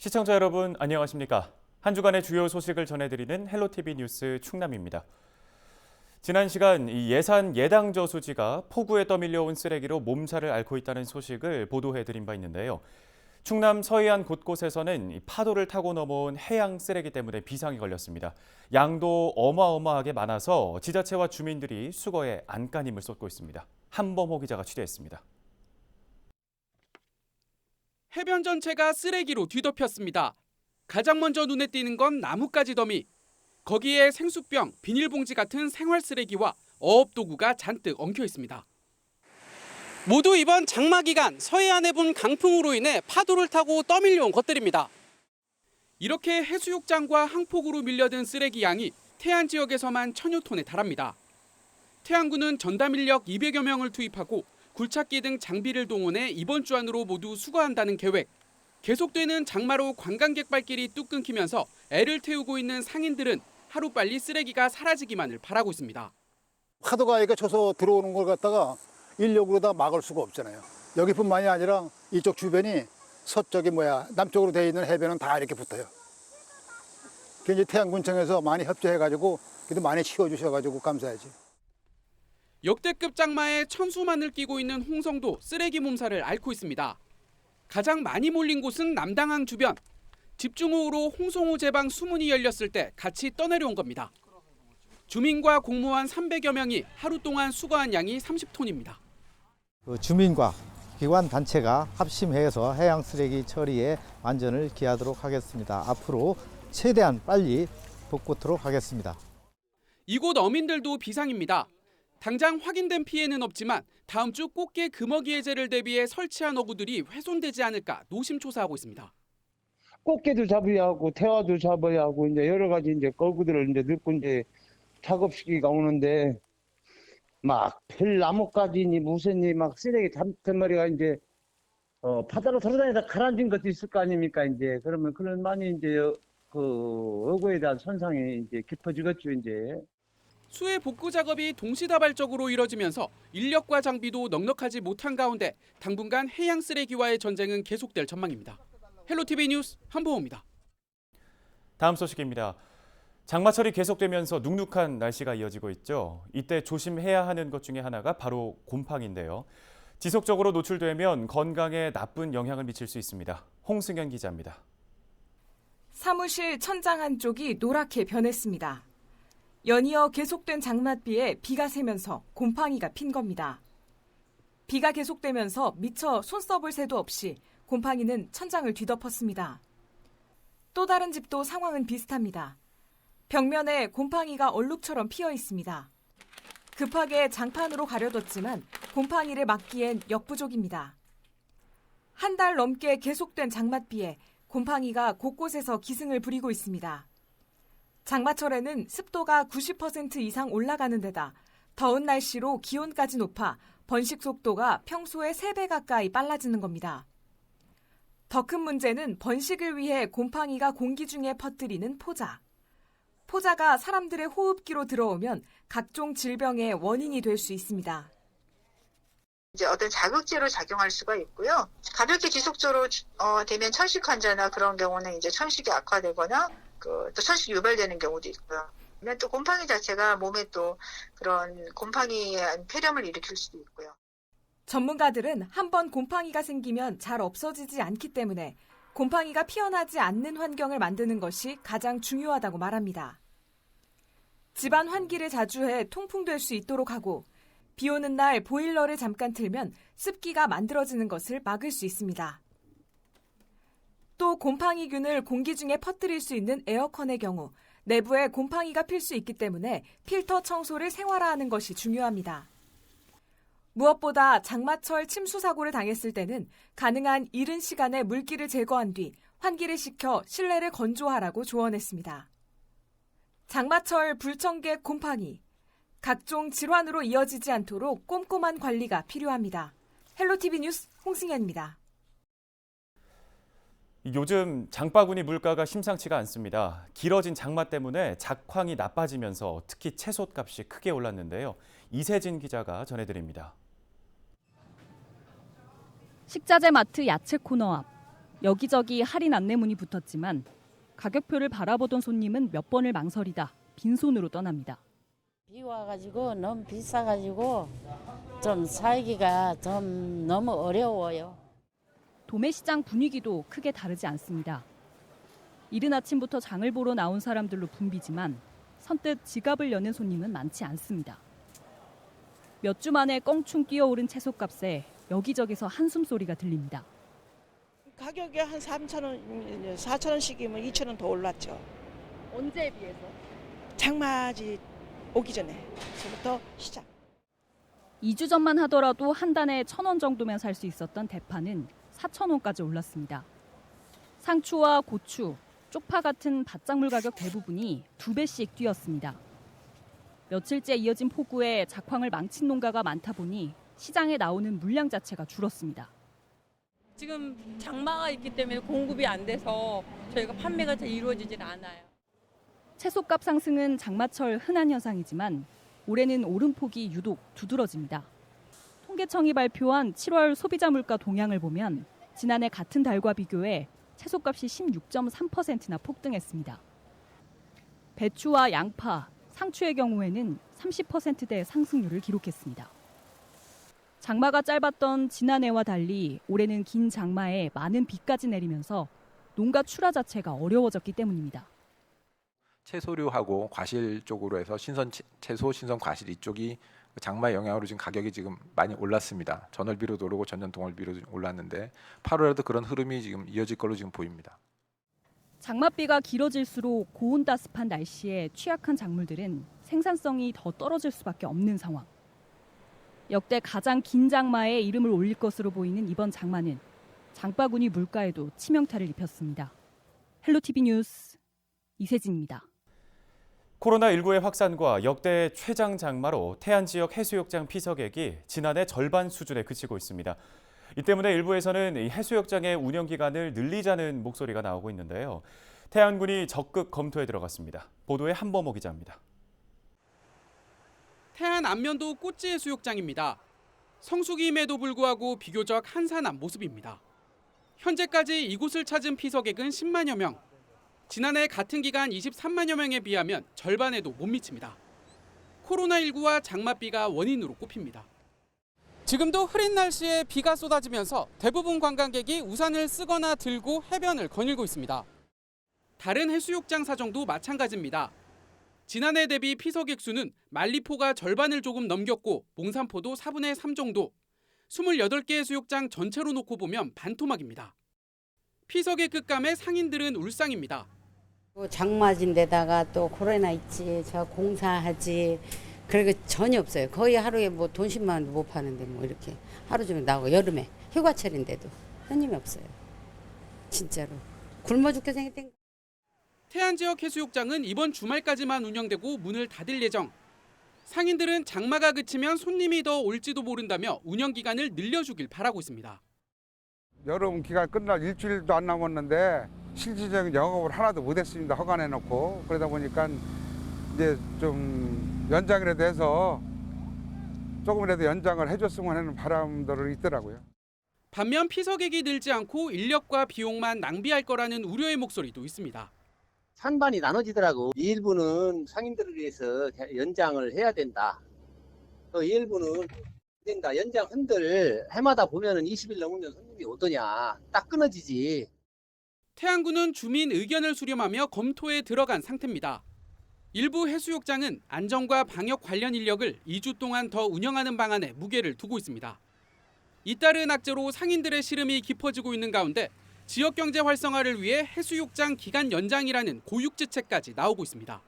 시청자 여러분 안녕하십니까? 한 주간의 주요 소식을 전해드리는 헬로티비 뉴스 충남입니다. 지난 시간 예산 예당 저수지가 폭우에 떠밀려온 쓰레기로 몸살을 앓고 있다는 소식을 보도해드린 바 있는데요. 충남 서해안 곳곳에서는 파도를 타고 넘어온 해양 쓰레기 때문에 비상이 걸렸습니다. 양도 어마어마하게 많아서 지자체와 주민들이 수거에 안간힘을 쏟고 있습니다. 한범호 기자가 취재했습니다. 해변 전체가 쓰레기로 뒤덮였습니다. 가장 먼저 눈에 띄는 건 나뭇가지 더미. 거기에 생수병, 비닐봉지 같은 생활 쓰레기와 어업 도구가 잔뜩 엉켜 있습니다. 모두 이번 장마 기간 서해안에 분 강풍으로 인해 파도를 타고 떠밀려온 것들입니다. 이렇게 해수욕장과 항폭으로 밀려든 쓰레기 양이 태안 지역에서만 1000여 톤에 달합니다. 태안군은 전담 인력 200여 명을 투입하고 굴착기 등 장비를 동원해 이번 주 안으로 모두 수거한다는 계획. 계속되는 장마로 관광객 발길이 뚝 끊기면서 애를 태우고 있는 상인들은 하루빨리 쓰레기가 사라지기만을 바라고 있습니다. 파도가 이렇게 쳐서 들어오는 걸 갖다가 인력으로 다 막을 수가 없잖아요. 여기뿐만이 아니라 이쪽 주변이 남쪽으로 돼 있는 해변은 다 이렇게 붙어요. 이제 태안군청에서 많이 협조해가지고 그래도 많이 치워주셔가지고 감사하지. 역대급 장마에 천수만을 끼고 있는 홍성도 쓰레기 몸살을 앓고 있습니다. 가장 많이 몰린 곳은 남당항 주변. 집중호우로 홍성호 제방 수문이 열렸을 때 같이 떠내려온 겁니다. 주민과 공무원 300여 명이 하루 동안 수거한 양이 30톤입니다. 주민과 기관 단체가 합심해서 해양 쓰레기 처리에 만전을 기하도록 하겠습니다. 앞으로 최대한 빨리 복구토록 하겠습니다. 이곳 어민들도 비상입니다. 당장 확인된 피해는 없지만 다음 주 꽃게 금어기 해제를 대비해 설치한 어구들이 훼손되지 않을까 노심초사하고 있습니다. 꽃게도 잡아야 하고 태화도 잡아야 하고 이제 여러 가지 이제 어구들을 이제 넣고 이제 작업 시기가 오는데 막 별나뭇가지니 무슨니 막 쓰레기 덩어리가 이제 바다로 돌아다니다 가라앉은 것도 있을 거 아닙니까 이제 그러면 그런 많이 이제 그 어구에 대한 손상이 이제 깊어지겠죠 이제. 수해 복구 작업이 동시다발적으로 이뤄지면서 인력과 장비도 넉넉하지 못한 가운데 당분간 해양 쓰레기와의 전쟁은 계속될 전망입니다. 헬로티비 뉴스 한보호입니다. 다음 소식입니다. 장마철이 계속되면서 눅눅한 날씨가 이어지고 있죠. 이때 조심해야 하는 것 중에 하나가 바로 곰팡이인데요. 지속적으로 노출되면 건강에 나쁜 영향을 미칠 수 있습니다. 홍승현 기자입니다. 사무실 천장 한쪽이 노랗게 변했습니다. 연이어 계속된 장맛비에 비가 새면서 곰팡이가 핀 겁니다. 비가 계속되면서 미처 손 써볼 새도 없이 곰팡이는 천장을 뒤덮었습니다. 또 다른 집도 상황은 비슷합니다. 벽면에 곰팡이가 얼룩처럼 피어 있습니다. 급하게 장판으로 가려뒀지만 곰팡이를 막기엔 역부족입니다. 한 달 넘게 계속된 장맛비에 곰팡이가 곳곳에서 기승을 부리고 있습니다. 장마철에는 습도가 90% 이상 올라가는 데다 더운 날씨로 기온까지 높아 번식 속도가 평소의 3배 가까이 빨라지는 겁니다. 더 큰 문제는 번식을 위해 곰팡이가 공기 중에 퍼뜨리는 포자. 포자가 사람들의 호흡기로 들어오면 각종 질병의 원인이 될 수 있습니다. 이제 어떤 자극제로 작용할 수가 있고요. 가볍게 지속적으로 되면 천식 환자나 그런 경우는 이제 천식이 악화되거나 또 천식이 유발되는 경우도 있고요. 또 곰팡이 자체가 몸에 또 그런 곰팡이의 폐렴을 일으킬 수도 있고요. 전문가들은 한번 곰팡이가 생기면 잘 없어지지 않기 때문에 곰팡이가 피어나지 않는 환경을 만드는 것이 가장 중요하다고 말합니다. 집안 환기를 자주 해 통풍될 수 있도록 하고 비 오는 날 보일러를 잠깐 틀면 습기가 만들어지는 것을 막을 수 있습니다. 또 곰팡이균을 공기 중에 퍼뜨릴 수 있는 에어컨의 경우 내부에 곰팡이가 필 수 있기 때문에 필터 청소를 생활화하는 것이 중요합니다. 무엇보다 장마철 침수 사고를 당했을 때는 가능한 이른 시간에 물기를 제거한 뒤 환기를 시켜 실내를 건조하라고 조언했습니다. 장마철 불청객 곰팡이, 각종 질환으로 이어지지 않도록 꼼꼼한 관리가 필요합니다. 헬로티비 뉴스 홍승현입니다. 요즘 장바구니 물가가 심상치가 않습니다. 길어진 장마 때문에 작황이 나빠지면서 특히 채소값이 크게 올랐는데요. 이세진 기자가 전해드립니다. 식자재 마트 야채 코너 앞. 여기저기 할인 안내문이 붙었지만 가격표를 바라보던 손님은 몇 번을 망설이다 빈손으로 떠납니다. 비 와가지고 너무 비싸가지고 좀 살기가 좀 너무 어려워요. 도매시장 분위기도 크게 다르지 않습니다. 이른 아침부터 장을 보러 나온 사람들로 붐비지만 선뜻 지갑을 여는 손님은 많지 않습니다. 몇 주 만에 껑충 뛰어오른 채소값에 여기저기서 한숨소리가 들립니다. 가격이 한 3,000원, 4,000원씩이면 2,000원 더 올랐죠. 언제에 비해서? 장맞이 오기 전에부터 시작. 2주 전만 하더라도 한 단에 1,000원 정도면 살 수 있었던 대파는 4,000원까지 올랐습니다. 상추와 고추, 쪽파 같은 밭작물 가격 대부분이 2배씩 뛰었습니다. 며칠째 이어진 폭우에 작황을 망친 농가가 많다 보니 시장에 나오는 물량 자체가 줄었습니다. 지금 장마가 있기 때문에 공급이 안 돼서 저희가 판매가 잘 이루어지질 않아요. 채소값 상승은 장마철 흔한 현상이지만 올해는 오름폭이 유독 두드러집니다. 통계청이 발표한 7월 소비자 물가 동향을 보면 지난해 같은 달과 비교해 채소값이 16.3%나 폭등했습니다. 배추와 양파, 상추의 경우에는 30%대 상승률을 기록했습니다. 장마가 짧았던 지난해와 달리 올해는 긴 장마에 많은 비까지 내리면서 농가 출하 자체가 어려워졌기 때문입니다. 채소류하고 과실 쪽으로 해서 신선 채소, 신선 과실 이쪽이 장마의 영향으로 지금 가격이 지금 많이 올랐습니다. 전월비로도 오르고 전년 동월비로 올랐는데 8월에도 그런 흐름이 지금 이어질 걸로 지금 보입니다. 장맛비가 길어질수록 고온따습한 날씨에 취약한 작물들은 생산성이 더 떨어질 수밖에 없는 상황. 역대 가장 긴 장마에 이름을 올릴 것으로 보이는 이번 장마는 장바구니 물가에도 치명타를 입혔습니다. 헬로티비 뉴스 이세진입니다. 코로나19의 확산과 역대 최장 장마로 태안 지역 해수욕장 피서객이 지난해 절반 수준에 그치고 있습니다. 이 때문에 일부에서는 이 해수욕장의 운영 기간을 늘리자는 목소리가 나오고 있는데요. 태안군이 적극 검토에 들어갔습니다. 보도에 한범호 기자입니다. 태안 안면도 꽃지 해수욕장입니다. 성수기임에도 불구하고 비교적 한산한 모습입니다. 현재까지 이곳을 찾은 피서객은 10만여 명. 지난해 같은 기간 23만여 명에 비하면 절반에도 못 미칩니다. 코로나19와 장맛비가 원인으로 꼽힙니다. 지금도 흐린 날씨에 비가 쏟아지면서 대부분 관광객이 우산을 쓰거나 들고 해변을 거닐고 있습니다. 다른 해수욕장 사정도 마찬가지입니다. 지난해 대비 피서객 수는 만리포가 절반을 조금 넘겼고 몽산포도 4분의 3 정도, 28개 해수욕장 전체로 놓고 보면 반토막입니다. 피서객 급감에 상인들은 울상입니다. 장마진데다가 또 코로나 있지, 저 공사하지, 그러니까 전혀 없어요. 거의 하루에 뭐 돈 10만 원도 못 파는데 뭐 이렇게 하루 종일 나오고 여름에 휴가철인데도 손님이 없어요. 진짜로 굶어 죽게 생겼던. 태안 지역 해수욕장은 이번 주말까지만 운영되고 문을 닫을 예정. 상인들은 장마가 그치면 손님이 더 올지도 모른다며 운영 기간을 늘려주길 바라고 있습니다. 여름 기간 끝날 일주일도 안 남았는데 실질적인 영업을 하나도 못했습니다. 허가내놓고. 그러다 보니까 이제 좀 연장이라도 해서 조금이라도 연장을 해줬으면 하는 바람들이 있더라고요. 반면 피서객이 늘지 않고 인력과 비용만 낭비할 거라는 우려의 목소리도 있습니다. 찬반이 나눠지더라고. 일부는 상인들을 위해서 연장을 해야 된다. 또 일부는 된다. 연장 한들 해마다 보면은 20일 넘으면 손님이 오더냐. 딱 끊어지지. 태안군은 주민 의견을 수렴하며 검토에 들어간 상태입니다. 일부 해수욕장은 안전과 방역 관련 인력을 2주 동안 더 운영하는 방안에 무게를 두고 있습니다. 잇따른 악재로 상인들의 시름이 깊어지고 있는 가운데 지역경제 활성화를 위해 해수욕장 기간 연장이라는 고육지책까지 나오고 있습니다.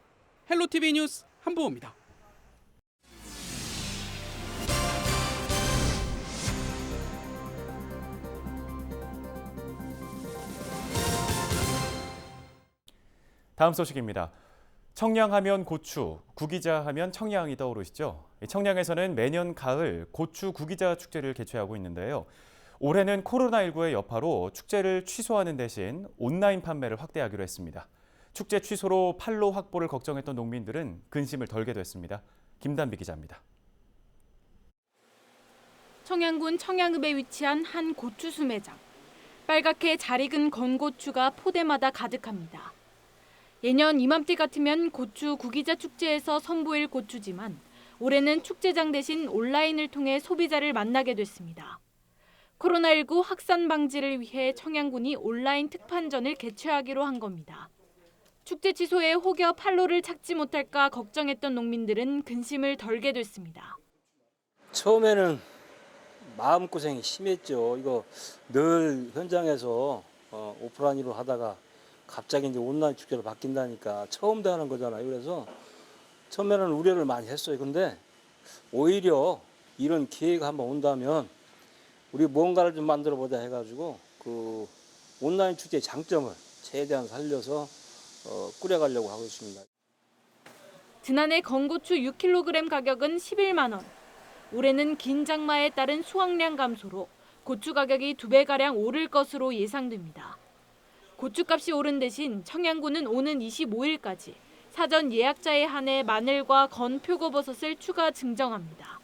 헬로티비 뉴스 한보호입니다. 다음 소식입니다. 청량하면 고추, 구기자 하면 청량이 떠오르시죠? 청량에서는 매년 가을 고추 구기자 축제를 개최하고 있는데요. 올해는 코로나19의 여파로 축제를 취소하는 대신 온라인 판매를 확대하기로 했습니다. 축제 취소로 판로 확보를 걱정했던 농민들은 근심을 덜게 됐습니다. 김단비 기자입니다. 청양군 청양읍에 위치한 한 고추수 매장. 빨갛게 잘 익은 건고추가 포대마다 가득합니다. 예년 이맘때 같으면 고추 구기자 축제에서 선보일 고추지만 올해는 축제장 대신 온라인을 통해 소비자를 만나게 됐습니다. 코로나19 확산 방지를 위해 청양군이 온라인 특판전을 개최하기로 한 겁니다. 축제 취소에 혹여 판로를 찾지 못할까 걱정했던 농민들은 근심을 덜게 됐습니다. 처음에는 마음고생이 심했죠. 이거 늘 현장에서 오프라인으로 하다가 갑자기 이제 온라인 축제로 바뀐다니까 처음 대하는 거잖아요. 그래서 처음에는 우려를 많이 했어요. 근데 오히려 이런 기회가 한번 온다면 우리 뭔가를 좀 만들어 보자 해가지고 그 온라인 축제의 장점을 최대한 살려서 꾸려가려고 하고 있습니다. 지난해 건고추 6kg 가격은 11만 원. 올해는 긴 장마에 따른 수확량 감소로 고추 가격이 2배가량 오를 것으로 예상됩니다. 고추값이 오른 대신 청양군은 오는 25일까지 사전 예약자에 한해 마늘과 건 표고버섯을 추가 증정합니다.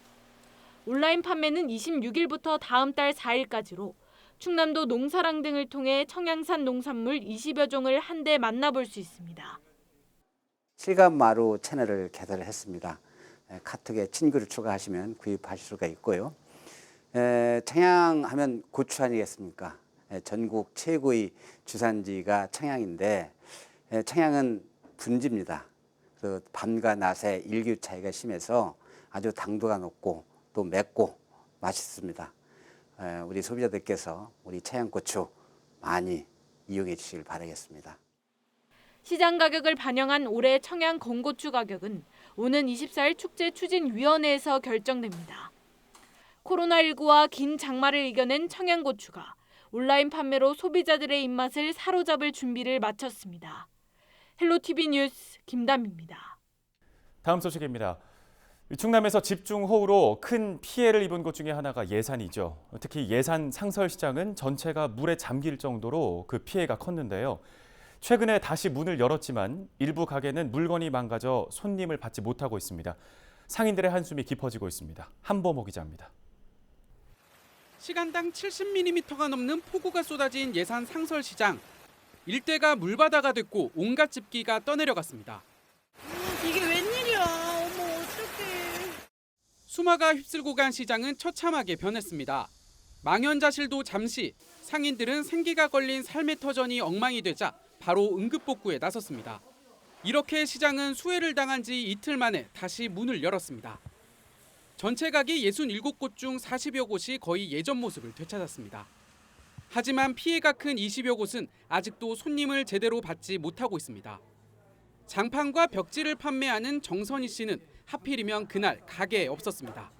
온라인 판매는 26일부터 다음 달 4일까지로 충남도 농사랑 등을 통해 청양산 농산물 20여 종을 한데 만나볼 수 있습니다. 실감마루 채널을 개설했습니다. 카톡에 친구를 추가하시면 구입하실 수가 있고요. 청양하면 고추 아니겠습니까? 전국 최고의 주산지가 청양인데 청양은 분지입니다. 그래서 밤과 낮의 일교 차이가 심해서 아주 당도가 높고 또 맵고 맛있습니다. 우리 소비자들께서 우리 청양고추 많이 이용해 주시길 바라겠습니다. 시장 가격을 반영한 올해 청양 건고추 가격은 오는 24일 축제추진위원회에서 결정됩니다. 코로나19와 긴 장마를 이겨낸 청양고추가 온라인 판매로 소비자들의 입맛을 사로잡을 준비를 마쳤습니다. 헬로티비 뉴스 김담입니다. 다음 소식입니다. 충남에서 집중호우로 큰 피해를 입은 곳 중에 하나가 예산이죠. 특히 예산 상설시장은 전체가 물에 잠길 정도로 그 피해가 컸는데요. 최근에 다시 문을 열었지만 일부 가게는 물건이 망가져 손님을 받지 못하고 있습니다. 상인들의 한숨이 깊어지고 있습니다. 한보모 기자입니다. 시간당 70mm가 넘는 폭우가 쏟아진 예산 상설시장. 일대가 물바다가 됐고 온갖 집기가 떠내려갔습니다. 이게 웬일이야. 어머 어떡해. 수마가 휩쓸고 간 시장은 처참하게 변했습니다. 망연자실도 잠시, 상인들은 생기가 걸린 삶의 터전이 엉망이 되자 바로 응급복구에 나섰습니다. 이렇게 시장은 수해를 당한 지 이틀 만에 다시 문을 열었습니다. 전체 가게 67곳 중 40여 곳이 거의 예전 모습을 되찾았습니다. 하지만 피해가 큰 20여 곳은 아직도 손님을 제대로 받지 못하고 있습니다. 장판과 벽지를 판매하는 정선희 씨는 하필이면 그날 가게에 없었습니다.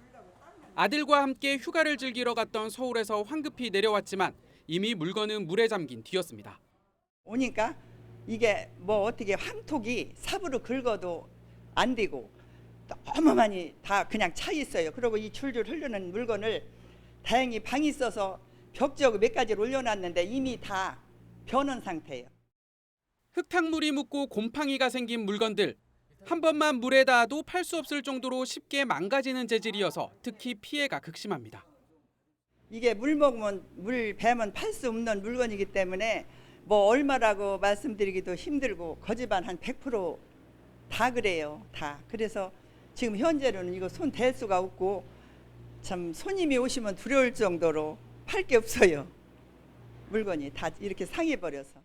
아들과 함께 휴가를 즐기러 갔던 서울에서 황급히 내려왔지만 이미 물건은 물에 잠긴 뒤였습니다. 오니까 이게 뭐 어떻게 황토기 삽으로 긁어도 안 되고 너무 많이 다 그냥 차 있어요. 그리고 이 줄줄 흐르는 물건을 다행히 방이 있어서 벽지하고 몇 가지를 올려놨는데 이미 다 변한 상태예요. 흙탕물이 묻고 곰팡이가 생긴 물건들. 한 번만 물에 닿아도 팔 수 없을 정도로 쉽게 망가지는 재질이어서 특히 피해가 극심합니다. 이게 물 먹으면 물 베면 팔 수 없는 물건이기 때문에 뭐 얼마라고 말씀드리기도 힘들고 거짓말 한 100% 다 그래요. 다. 그래서 지금 현재로는 이거 손 댈 수가 없고 참 손님이 오시면 두려울 정도로 팔 게 없어요. 물건이 다 이렇게 상해버려서.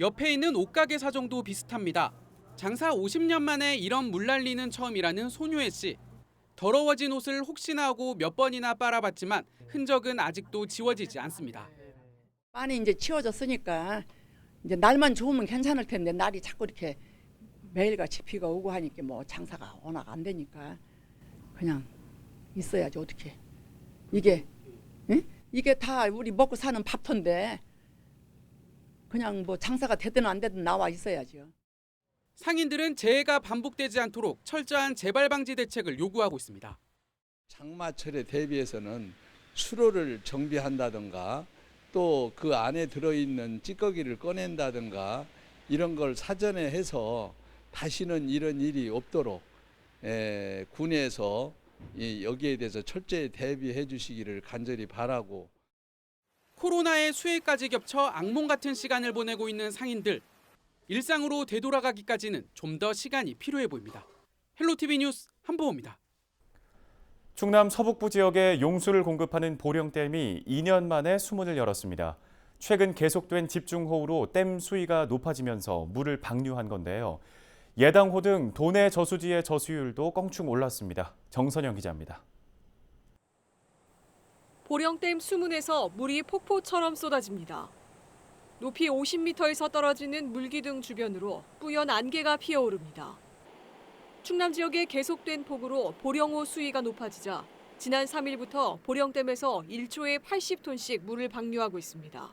옆에 있는 옷가게 사정도 비슷합니다. 장사 50년 만에 이런 물난리는 처음이라는 손효혜 씨. 더러워진 옷을 혹시나 하고 몇 번이나 빨아봤지만 흔적은 아직도 지워지지 않습니다. 많이 이제 치워졌으니까 이제 날만 좋으면 괜찮을 텐데 날이 자꾸 이렇게 매일같이 비가 오고 하니까 뭐 장사가 워낙 안 되니까 그냥 있어야지 어떻게. 이게 응? 이게 다 우리 먹고 사는 밥터인데 그냥 뭐 장사가 되든 안 되든 나와 있어야죠. 상인들은 재해가 반복되지 않도록 철저한 재발 방지 대책을 요구하고 있습니다. 장마철에 대비해서는 수로를 정비한다든가 또 그 안에 들어있는 찌꺼기를 꺼낸다든가 이런 걸 사전에 해서 다시는 이런 일이 없도록 군에서 여기에 대해서 철저히 대비해 주시기를 간절히 바라고. 코로나의 수해까지 겹쳐 악몽 같은 시간을 보내고 있는 상인들. 일상으로 되돌아가기까지는 좀 더 시간이 필요해 보입니다. 헬로티비 뉴스 한보호입니다. 충남 서북부 지역에 용수를 공급하는 보령댐이 2년 만에 수문을 열었습니다. 최근 계속된 집중호우로 댐 수위가 높아지면서 물을 방류한 건데요. 예당호 등 도내 저수지의 저수율도 껑충 올랐습니다. 정선영 기자입니다. 보령댐 수문에서 물이 폭포처럼 쏟아집니다. 높이 50m에서 떨어지는 물기둥 주변으로 뿌연 안개가 피어오릅니다. 충남 지역에 계속된 폭우로 보령호 수위가 높아지자 지난 3일부터 보령댐에서 1초에 80톤씩 물을 방류하고 있습니다.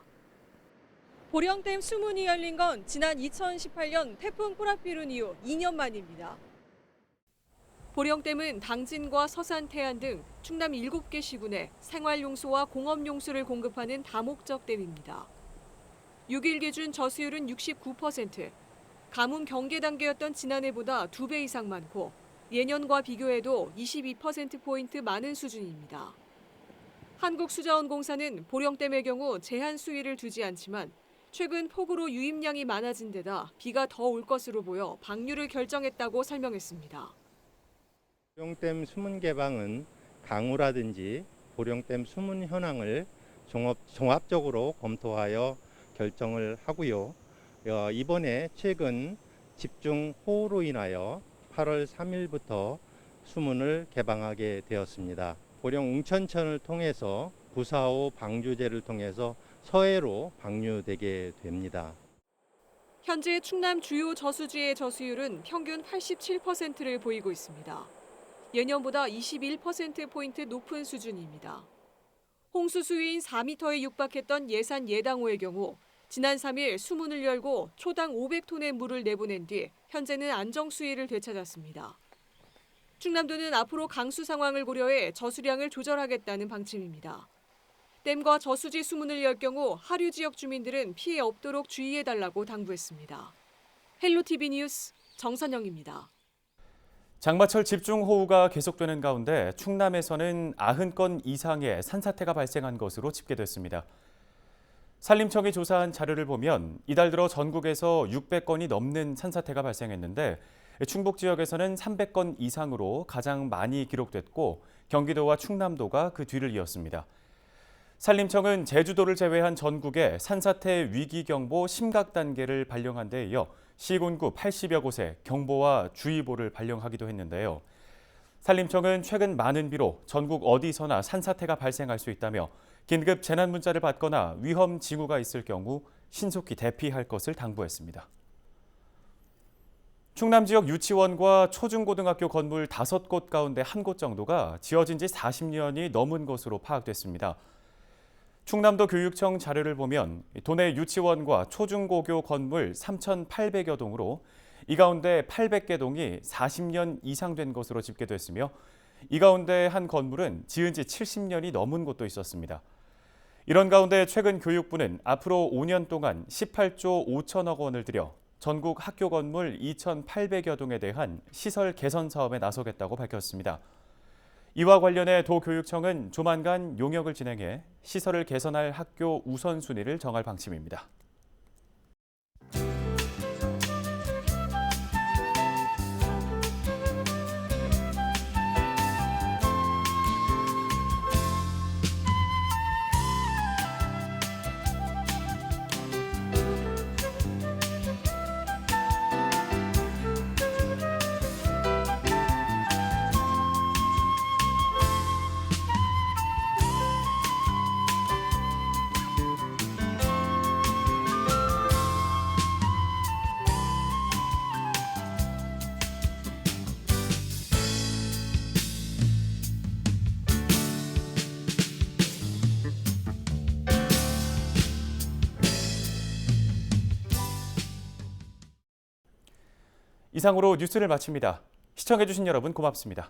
보령댐 수문이 열린 건 지난 2018년 태풍 꼬락비룬 이후 2년 만입니다. 보령댐은 당진과 서산, 태안 등 충남 7개 시군에 생활용수와 공업용수를 공급하는 다목적 댐입니다. 6일 기준 저수율은 69%, 가뭄 경계 단계였던 지난해보다 2배 이상 많고 예년과 비교해도 22%포인트 많은 수준입니다. 한국수자원공사는 보령댐의 경우 제한 수위를 두지 않지만 최근 폭우로 유입량이 많아진 데다 비가 더 올 것으로 보여 방류를 결정했다고 설명했습니다. 보령댐 수문 개방은 강우라든지 보령댐 수문 현황을 종합적으로 검토하여 결정을 하고요. 이번에 최근 집중호우로 인하여 8월 3일부터 수문을 개방하게 되었습니다. 보령 웅천천을 통해서 부사호 방류제를 통해서 서해로 방류되게 됩니다. 현재 충남 주요 저수지의 저수율은 평균 87%를 보이고 있습니다. 예년보다 21%포인트 높은 수준입니다. 홍수 수위인 4m에 육박했던 예산 예당호의 경우 지난 3일 수문을 열고 초당 500톤의 물을 내보낸 뒤 현재는 안정 수위를 되찾았습니다. 충남도는 앞으로 강수 상황을 고려해 저수량을 조절하겠다는 방침입니다. 댐과 저수지 수문을 열 경우 하류 지역 주민들은 피해 없도록 주의해달라고 당부했습니다. 헬로티비 뉴스 정선영입니다. 장마철 집중호우가 계속되는 가운데 충남에서는 90건 이상의 산사태가 발생한 것으로 집계됐습니다. 산림청이 조사한 자료를 보면 이달 들어 전국에서 600건이 넘는 산사태가 발생했는데 충북 지역에서는 300건 이상으로 가장 많이 기록됐고 경기도와 충남도가 그 뒤를 이었습니다. 산림청은 제주도를 제외한 전국에 산사태 위기경보 심각 단계를 발령한 데 이어 시군구 80여 곳에 경보와 주의보를 발령하기도 했는데요. 산림청은 최근 많은 비로 전국 어디서나 산사태가 발생할 수 있다며 긴급 재난 문자를 받거나 위험 징후가 있을 경우 신속히 대피할 것을 당부했습니다. 충남 지역 유치원과 초중고등학교 건물 5곳 가운데 1곳 정도가 지어진 지 40년이 넘은 것으로 파악됐습니다. 충남도 교육청 자료를 보면 도내 유치원과 초중고교 건물 3,800여 동으로 이 가운데 800개 동이 40년 이상 된 것으로 집계됐으며 이 가운데 한 건물은 지은 지 70년이 넘은 곳도 있었습니다. 이런 가운데 최근 교육부는 앞으로 5년 동안 18조 5천억 원을 들여 전국 학교 건물 2,800여 동에 대한 시설 개선 사업에 나서겠다고 밝혔습니다. 이와 관련해 도교육청은 조만간 용역을 진행해 시설을 개선할 학교 우선순위를 정할 방침입니다. 이상으로 뉴스를 마칩니다. 시청해주신 여러분 고맙습니다.